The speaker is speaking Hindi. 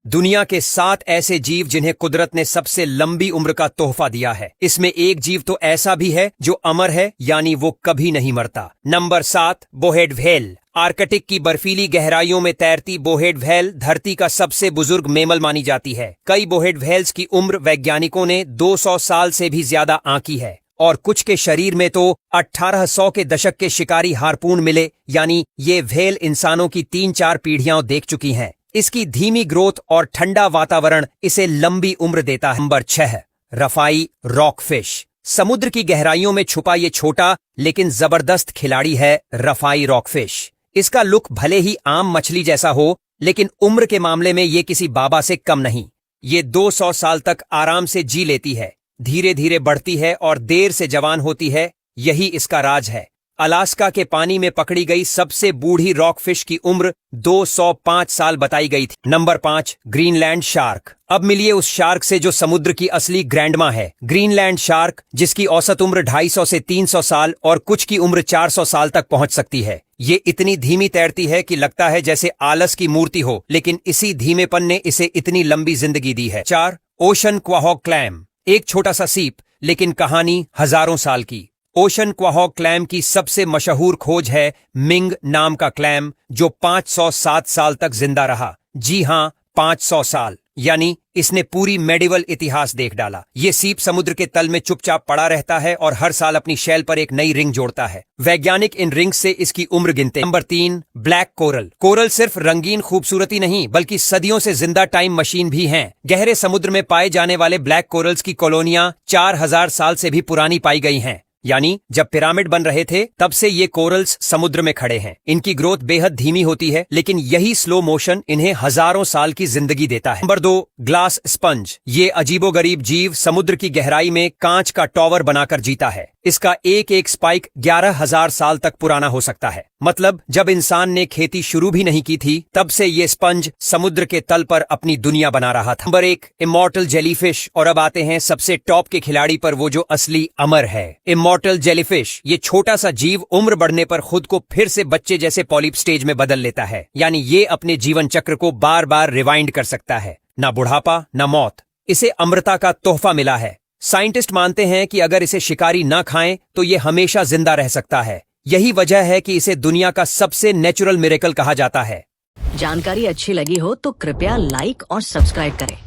दुनिया के 7 ऐसे जीव जिन्हें कुदरत ने सबसे लंबी उम्र का तोहफा दिया है। इसमें एक जीव तो ऐसा भी है जो अमर है, यानी वो कभी नहीं मरता। Number 7, bowhead whale. आर्कटिक की बर्फीली गहराइयों में तैरती बोहेड व्हेल धरती का सबसे बुजुर्ग मेमल मानी जाती है। कई बोहेड व्हेल्स की उम्र वैज्ञानिकों ने 200 साल से भी ज्यादा आंकी है और कुछ के शरीर में तो 1800 के दशक के शिकारी हार्पून मिले, यानी ये व्हेल इंसानों की 3-4 पीढ़ियां देख चुकी हैं। इसकी धीमी ग्रोथ और ठंडा वातावरण इसे लंबी उम्र देता है। Number 6, rougheye rockfish. समुद्र की गहराइयों में छुपा ये छोटा लेकिन जबरदस्त खिलाड़ी है रफाई रॉकफिश। इसका लुक भले ही आम मछली जैसा हो, लेकिन उम्र के मामले में ये किसी बाबा से कम नहीं। ये 200 साल तक आराम से जी लेती है, धीरे धीरे बढ़ती है और देर से जवान होती है। यही इसका राज है। अलास्का के पानी में पकड़ी गई सबसे बूढ़ी रॉकफिश की उम्र 205 साल बताई गई थी। Number 5, Greenland shark. अब मिलिए उस शार्क से जो समुद्र की असली ग्रैंडमा है। ग्रीनलैंड शार्क, जिसकी औसत उम्र 250 से 300 साल और कुछ की उम्र 400 साल तक पहुंच सकती है। ये इतनी धीमी तैरती है कि लगता है जैसे आलस की मूर्ति हो, लेकिन इसी धीमेपन ने इसे इतनी लंबी जिंदगी दी है। 4, ओशन क्वाहॉग क्लैम। एक छोटा सा सीप, लेकिन कहानी हजारों साल की। ओशन क्वाहॉग क्लैम की सबसे मशहूर खोज है मिंग नाम का क्लैम, जो 507 साल तक जिंदा रहा। जी हां, 500 साल, यानी इसने पूरी मेडिवल इतिहास देख डाला। ये सीप समुद्र के तल में चुपचाप पड़ा रहता है और हर साल अपनी शेल पर एक नई रिंग जोड़ता है। वैज्ञानिक इन रिंग्स से इसकी उम्र गिनते हैं। Number 3, black coral. कोरल सिर्फ रंगीन खूबसूरती नहीं, बल्कि सदियों से जिंदा टाइम मशीन भी हैं। गहरे समुद्र में पाए जाने वाले ब्लैक कोरल्स की कॉलोनियां 4000 साल से भी पुरानी पाई गई हैं। यानी जब पिरामिड बन रहे थे तब से ये कोरल्स समुद्र में खड़े हैं। इनकी ग्रोथ बेहद धीमी होती है, लेकिन यही स्लो मोशन इन्हें हजारों साल की जिंदगी देता है। Number 2, glass sponge. ये अजीबोगरीब जीव समुद्र की गहराई में कांच का टॉवर बनाकर जीता है। इसका एक एक स्पाइक 11,000 साल तक पुराना हो सकता है। मतलब जब इंसान ने खेती शुरू भी नहीं की थी, तब से ये स्पंज समुद्र के तल पर अपनी दुनिया बना रहा था। Number 1, immortal jellyfish. और अब आते हैं सबसे टॉप के खिलाड़ी पर, वो जो असली अमर है। Immortal jellyfish. ये छोटा सा जीव उम्र बढ़ने पर खुद को फिर से बच्चे जैसे पॉलिप स्टेज में बदल लेता है, यानी ये अपने जीवन चक्र को बार बार रिवाइंड कर सकता है। ना बुढ़ापा ना मौत, इसे अमरता का तोहफा मिला है। साइंटिस्ट मानते हैं कि अगर इसे शिकारी ना खाएं तो ये हमेशा जिंदा रह सकता है। यही वजह है कि इसे दुनिया का सबसे नेचुरल मिरेकल कहा जाता है। जानकारी अच्छी लगी हो तो कृपया लाइक और सब्सक्राइब करें।